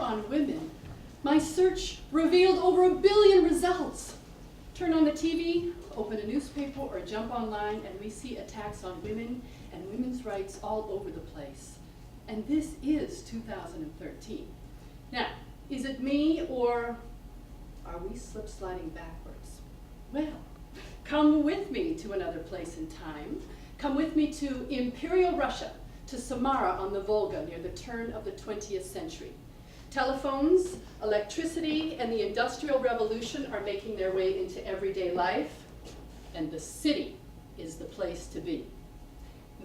on women. My search revealed over 1 billion results. Turn on the TV, open a newspaper, or jump online, and we see attacks on women and women's rights all over the place. And this is 2013. Now, is it me, or are we slip-sliding backwards? Well, come with me to another place in time. Come with me to Imperial Russia, to Samara on the Volga near the turn of the 20th century. Telephones, electricity, and the Industrial Revolution are making their way into everyday life, and the city is the place to be.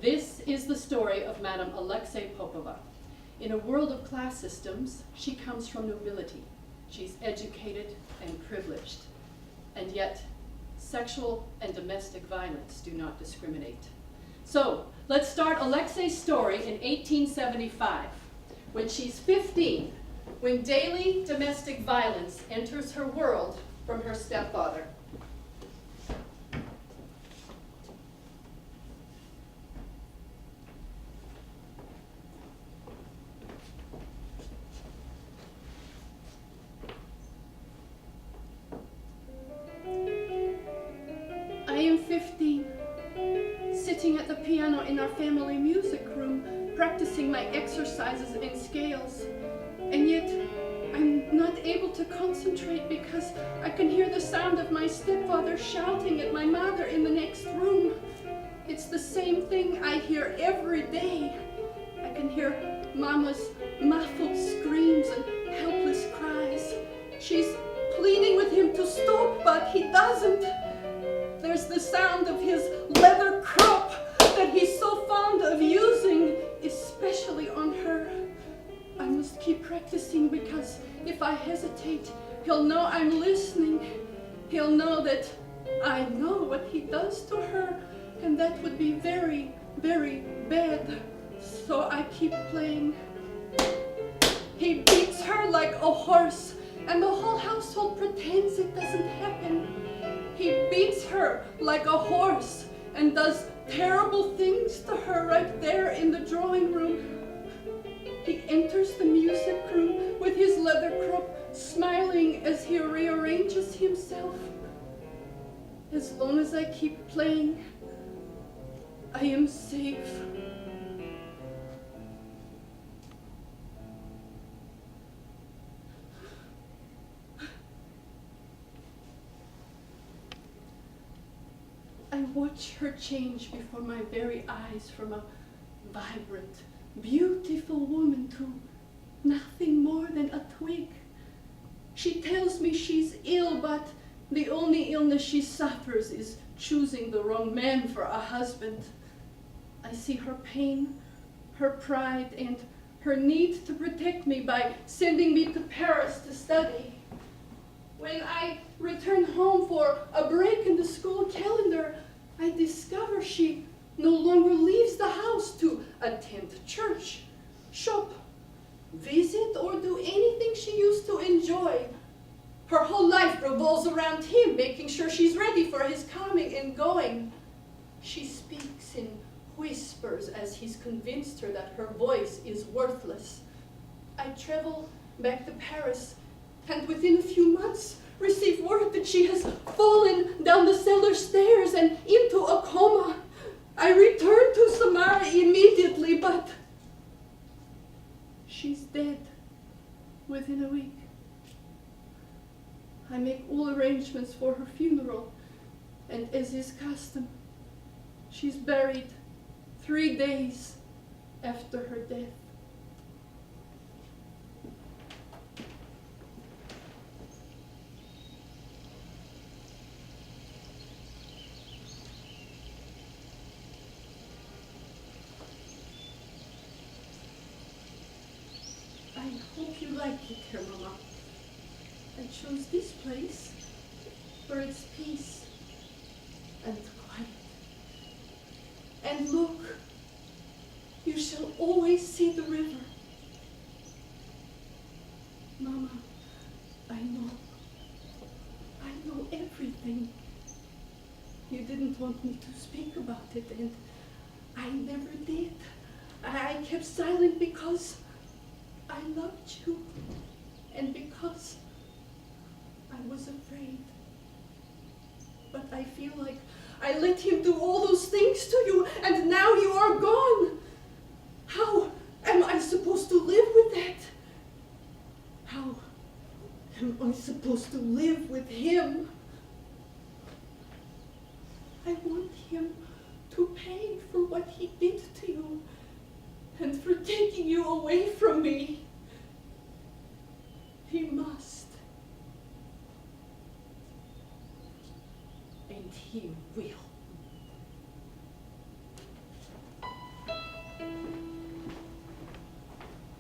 This is the story of Madame Alexei Popova. In a world of class systems, she comes from nobility. She's educated and privileged, and yet sexual and domestic violence do not discriminate. So let's start Alexei's story in 1875, when she's 15, when daily domestic violence enters her world from her stepfather. I am 15, sitting at the piano in our family music room, practicing my exercises and scales. And yet, I'm not able to concentrate because I can hear the sound of my stepfather shouting at my mother in the next room. It's the same thing I hear every day. I can hear Mama's muffled screams and helpless cries. She's pleading with him to stop, but he doesn't. There's the sound of his leather crop that he's so fond of using, especially on her. I must keep practicing because if I hesitate, he'll know I'm listening. He'll know that I know what he does to her, and that would be very, very bad. So I keep playing. He beats her like a horse, and the whole household pretends it doesn't happen. He beats her like a horse and does terrible things to her right there in the drawing room. He enters the music room with his leather crop, smiling as he rearranges himself. As long as I keep playing, I am safe. I watch her change before my very eyes from a vibrant, beautiful woman to nothing more than a twig. She tells me she's ill, but the only illness she suffers is choosing the wrong man for a husband. I see her pain, her pride, and her need to protect me by sending me to Paris to study. When I return home for a break in the school calendar, I discover she no longer leaves the house to attend church, shop, visit, or do anything she used to enjoy. Her whole life revolves around him, making sure she's ready for his coming and going. She speaks in whispers as he's convinced her that her voice is worthless. I travel back to Paris, and within a few months receive word that she has fallen down the cellar stairs and into a coma. I return to Samara immediately, but she's dead within a week. I make all arrangements for her funeral, and as is custom, she's buried 3 days after her death. I hope you like it here, Mama. I chose this place for its peace and quiet. And look, you shall always see the river. Mama, I know everything. You didn't want me to speak about it, and I never did. I kept silent because I loved you. and because I was afraid. But I feel like I let him do all those things to you, and now you are gone. How am I supposed to live with that? How am I supposed to live with him? I want him to pay for what he did to you and for taking you away from me. He must. And he will.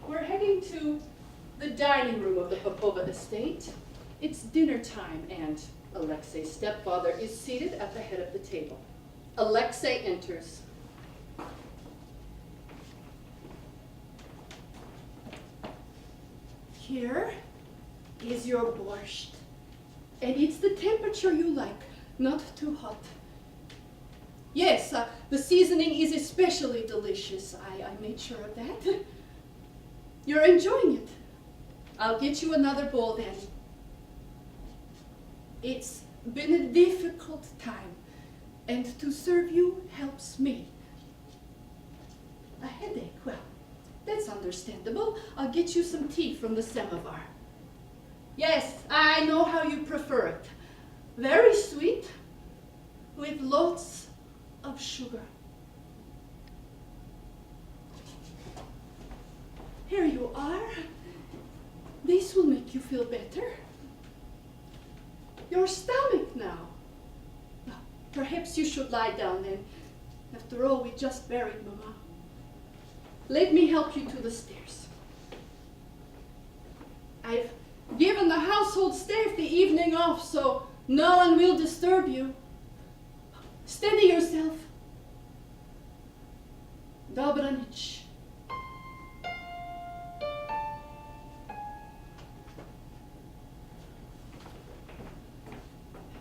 We're heading to the dining room of the Popova estate. It's dinner time, and Alexei's stepfather is seated at the head of the table. Alexei enters. Here is your borscht. And it's the temperature you like, not too hot. Yes, the seasoning is especially delicious. I made sure of that. You're enjoying it. I'll get you another bowl then. It's been a difficult time, and to serve you helps me. A headache, well, that's understandable. I'll get you some tea from the samovar. Yes, I know how you prefer it. Very sweet, with lots of sugar. Here you are. This will make you feel better. Your stomach now. Well, perhaps you should lie down then. After all, we just buried Mama. Let me help you to the stairs. I've given the household staff the evening off, so no one will disturb you. Steady yourself. Dobranoc.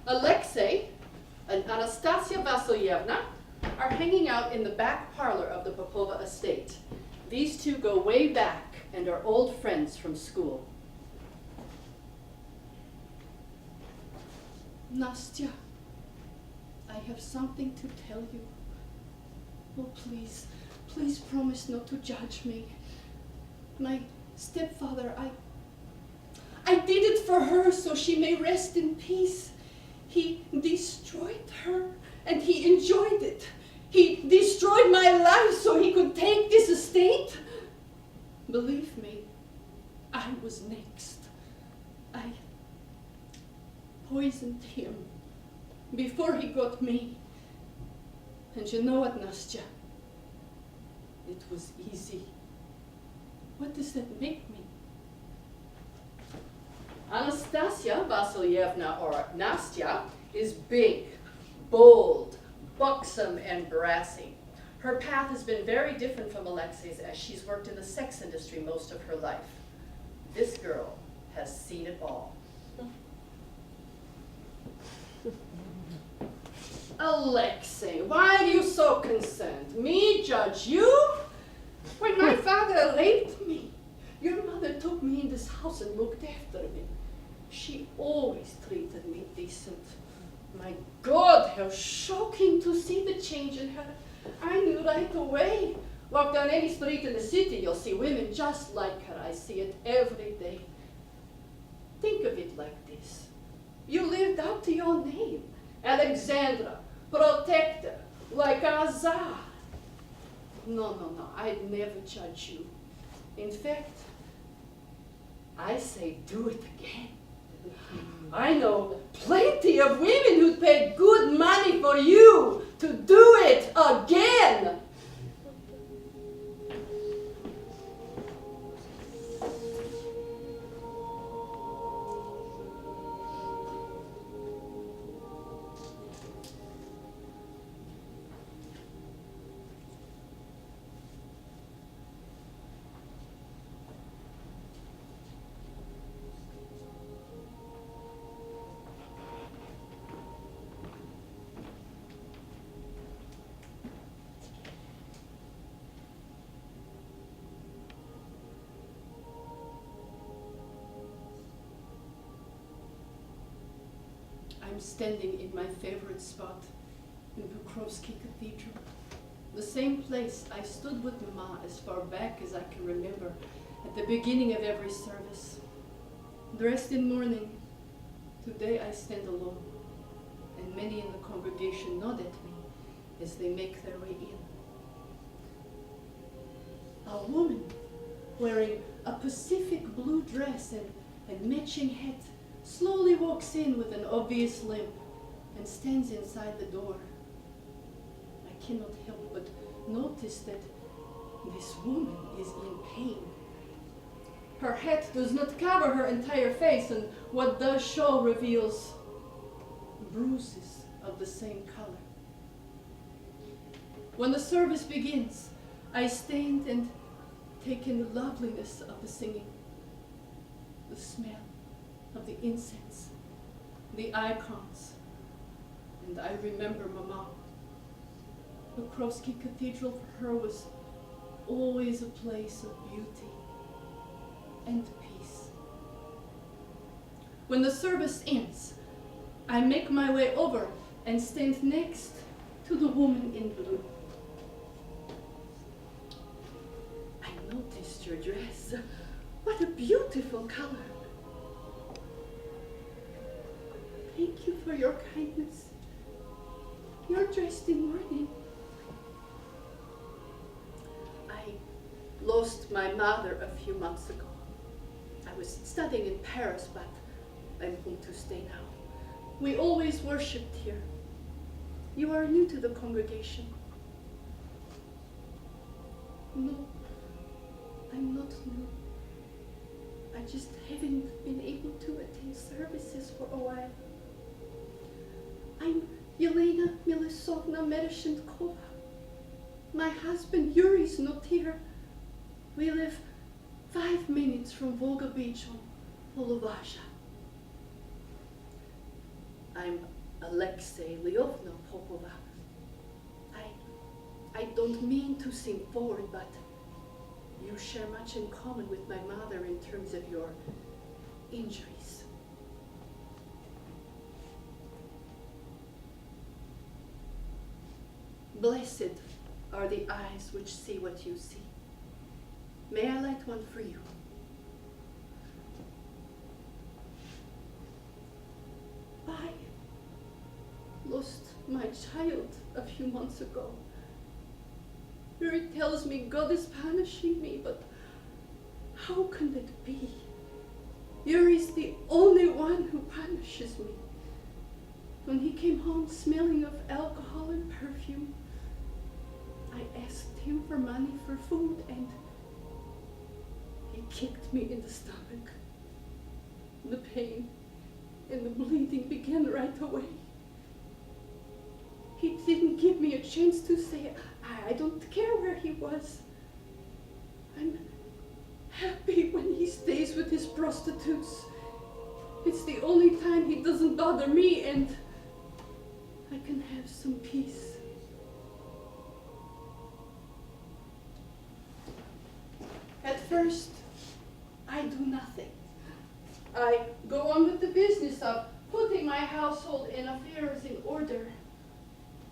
Alexei and Anastasia Vasilyevna are hanging out in the back parlor of the Popova estate. These two go way back and are old friends from school. Nastya, I have something to tell you. Oh, please, please promise not to judge me. My stepfather, I did it for her so she may rest in peace. He destroyed her, and he enjoyed it. He destroyed my life so he could take this estate. Believe me, I was next. I poisoned him before he got me. And you know what, Nastya? It was easy. What does that make me? Anastasia Vasilyevna, or Nastya, is big, bold, buxom, and brassy. Her path has been very different from Alexei's, as she's worked in the sex industry most of her life. This girl has seen it all. Alexei, why are you so concerned? Me judge you? When my father raped me, your mother took me in this house and looked after me. She always treated me decent. My God, how shocking to see the change in her. I knew right away. Walk down any street in the city, you'll see women just like her. I see it every day. Think of it like this. You lived up to your name. Alexandra, protector, like a czar. No, I'd never judge you. In fact, I say do it again. I know plenty of women who'd pay good money for you to do it again. I'm standing in my favorite spot in Pokrovsky Cathedral, the same place I stood with Mama as far back as I can remember at the beginning of every service. Dressed in mourning, today I stand alone, and many in the congregation nod at me as they make their way in. A woman wearing a Pacific blue dress and matching hat slowly walks in with an obvious limp and stands inside the door. I cannot help but notice that this woman is in pain. Her hat does not cover her entire face, and what does show reveals bruises of the same color. When the service begins, I stand and take in the loveliness of the singing, the smell of the incense, the icons, and I remember Mama. Pokrovsky Cathedral for her was always a place of beauty and peace. When the service ends, I make my way over and stand next to the woman in blue. I noticed your dress. What a beautiful color. Thank you for your kindness. You're dressed in mourning. I lost my mother a few months ago. I was studying in Paris, but I'm home to stay now. We always worshipped here. You are new to the congregation. No, I'm not new. I just haven't been able to attend services for a while. I'm Yelena Milisovna Mereshenkova. My husband Yuri's not here. We live 5 minutes from Volga Beach on Polovazha. I'm Alexei Lyovna Popova. I don't mean to seem forward, but you share much in common with my mother in terms of your injuries. Blessed are the eyes which see what you see. May I light one for you? I lost my child a few months ago. Yuri tells me God is punishing me, but how can it be? Yuri is the only one who punishes me. When he came home smelling of alcohol and perfume, I asked him for money for food, and he kicked me in the stomach. The pain and the bleeding began right away. He didn't give me a chance to say, I don't care where he was. I'm happy when he stays with his prostitutes. It's the only time he doesn't bother me, and I can have some peace. At first, I do nothing. I go on with the business of putting my household and affairs in order.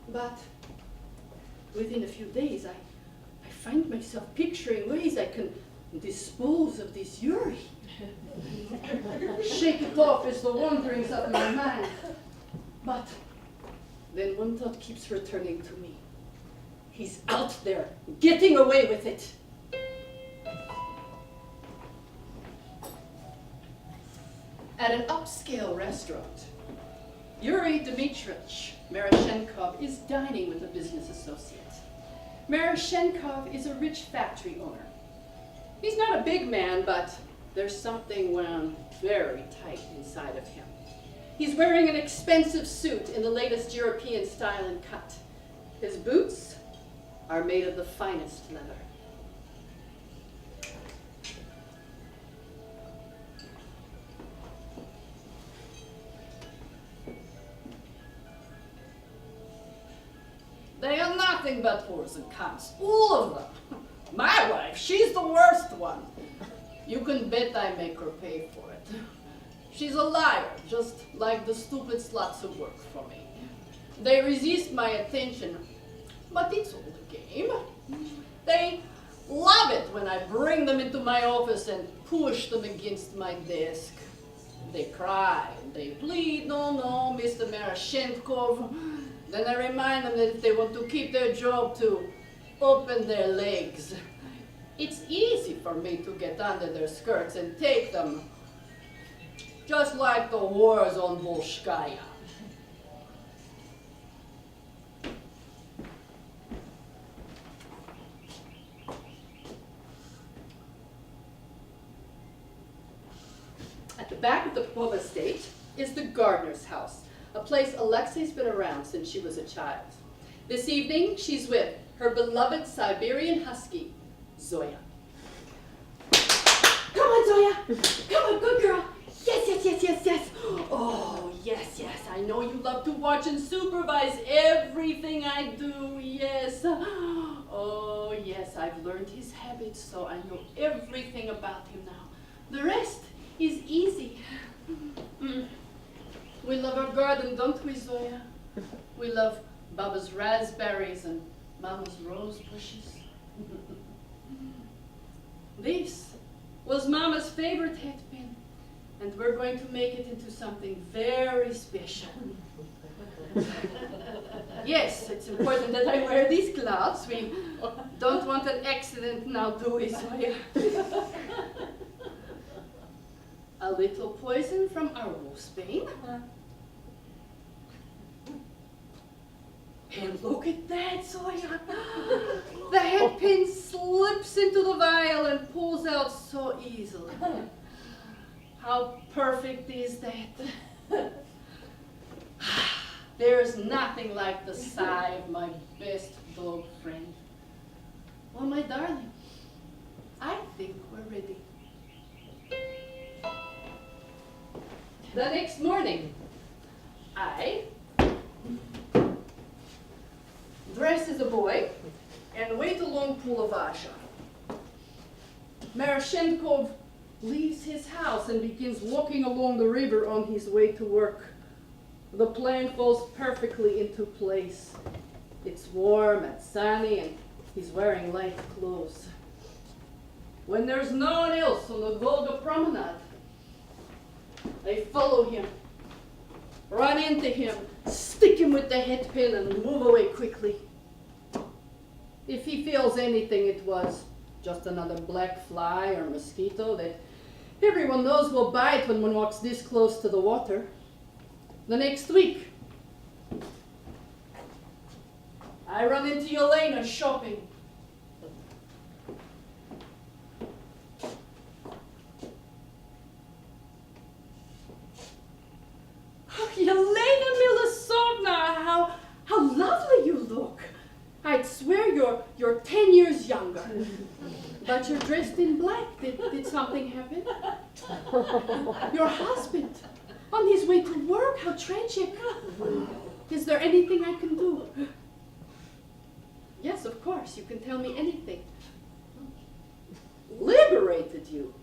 But within a few days, I find myself picturing ways I can dispose of this Yuri. Shake it off as the wanderings of my mind. But then one thought keeps returning to me. He's out there, getting away with it. At an upscale restaurant, Yuri Dmitrovich Mereshenkov is dining with a business associate. Mereshenkov is a rich factory owner. He's not a big man, but there's something wound very tight inside of him. He's wearing an expensive suit in the latest European style and cut. His boots are made of the finest leather. They are nothing but whores and cunts, all of them. My wife, she's the worst one. You can bet I make her pay for it. She's a liar, just like the stupid sluts who work for me. They resist my attention, but it's all a game. They love it when I bring them into my office and push them against my desk. They cry, they plead, no, no, Mr. Marashenkov. Then I remind them that if they want to keep their job, to open their legs. It's easy for me to get under their skirts and take them, just like the whores on Volskaya. At the back of the Popova estate is the gardener's house, a place Alexei's been around since she was a child. This evening, she's with her beloved Siberian husky, Zoya. Come on, Zoya! Come on, good girl! Yes, yes, yes, yes, yes! Oh, yes, yes, I know you love to watch and supervise everything I do, yes. Oh, yes, I've learned his habits, so I know everything about him now. The rest is easy. We love our garden, don't we, Zoya? We love Baba's raspberries and Mama's rose bushes. This was Mama's favorite hat pin, and we're going to make it into something very special. Yes, it's important that I wear these gloves. We don't want an accident now, do we, Zoya? A little poison from our wolfsbane. And look at that, Zoya. The head pin slips into the vial and pulls out so easily. How perfect is that? There's nothing like the sigh of my best dog friend. Well, my darling, I think we're ready. The next morning, I dress as a boy and wait along Pulovasha. Marashenkov leaves his house and begins walking along the river on his way to work. The plan falls perfectly into place. It's warm and sunny and he's wearing light clothes. When there's no one else on the Volga promenade, I follow him, run into him, stick him with the head pin and move away quickly. If he feels anything, it was just another black fly or mosquito that everyone knows will bite when one walks this close to the water. The next week, I run into Yelena shopping. Yelena Milosovna, how lovely you look. I'd swear you're 10 years younger. But you're dressed in black. Did something happen? Your husband, on his way to work, how tragic. Is there anything I can do? Yes, of course, you can tell me anything. Liberated you.